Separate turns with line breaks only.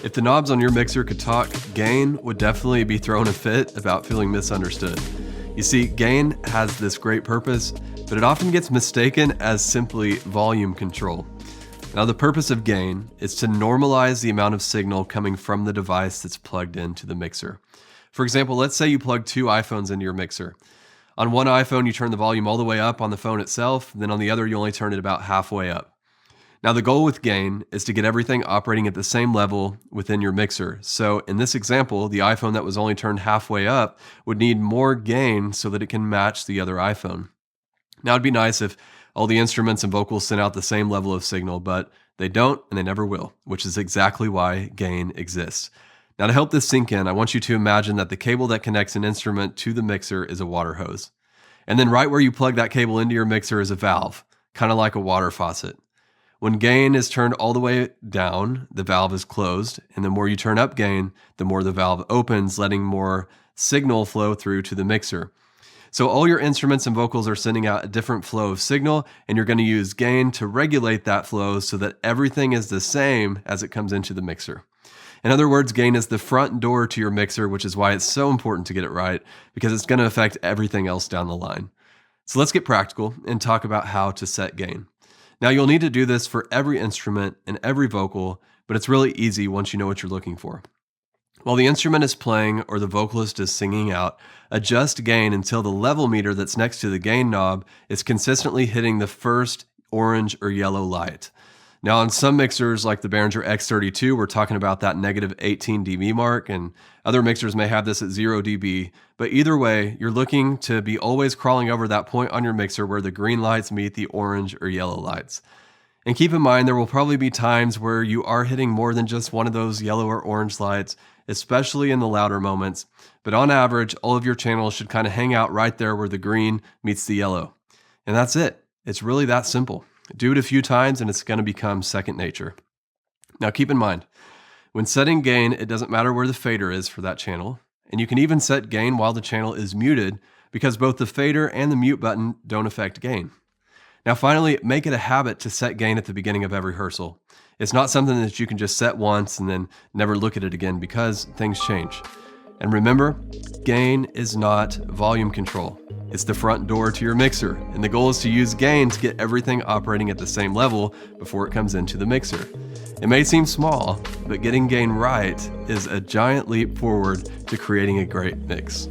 If the knobs on your mixer could talk, gain would definitely be throwing a fit about feeling misunderstood. You see, gain has this great purpose, but it often gets mistaken as simply volume control. Now, the purpose of gain is to normalize the amount of signal coming from the device that's plugged into the mixer. For example, let's say you plug two iPhones into your mixer. On one iPhone, you turn the volume all the way up on the phone itself, then on the other, you only turn it about halfway up. Now, the goal with gain is to get everything operating at the same level within your mixer. So in this example, the iPhone that was only turned halfway up would need more gain so that it can match the other iPhone. Now, it'd be nice if all the instruments and vocals sent out the same level of signal, but they don't and they never will, which is exactly why gain exists. Now, to help this sink in, I want you to imagine that the cable that connects an instrument to the mixer is a water hose. And then right where you plug that cable into your mixer is a valve, kind of like a water faucet. When gain is turned all the way down, the valve is closed, and the more you turn up gain, the more the valve opens, letting more signal flow through to the mixer. So all your instruments and vocals are sending out a different flow of signal, and you're going to use gain to regulate that flow so that everything is the same as it comes into the mixer. In other words, gain is the front door to your mixer, which is why it's so important to get it right, because it's going to affect everything else down the line. So let's get practical and talk about how to set gain. Now, you'll need to do this for every instrument and every vocal, but it's really easy once you know what you're looking for. While the instrument is playing or the vocalist is singing out, adjust gain until the level meter that's next to the gain knob is consistently hitting the first orange or yellow light. Now, on some mixers like the Behringer X32, we're talking about that negative 18 dB mark, and other mixers may have this at 0 dB. But either way, you're looking to be always crawling over that point on your mixer where the green lights meet the orange or yellow lights. And keep in mind, there will probably be times where you are hitting more than just one of those yellow or orange lights, especially in the louder moments. But on average, all of your channels should kind of hang out right there where the green meets the yellow. And that's it. It's really that simple. Do it a few times and it's going to become second nature. Now keep in mind, when setting gain, it doesn't matter where the fader is for that channel. And you can even set gain while the channel is muted because both the fader and the mute button don't affect gain. Now finally, make it a habit to set gain at the beginning of every rehearsal. It's not something that you can just set once and then never look at it again because things change. And remember, gain is not volume control. It's the front door to your mixer, and the goal is to use gain to get everything operating at the same level before it comes into the mixer. It may seem small, but getting gain right is a giant leap forward to creating a great mix.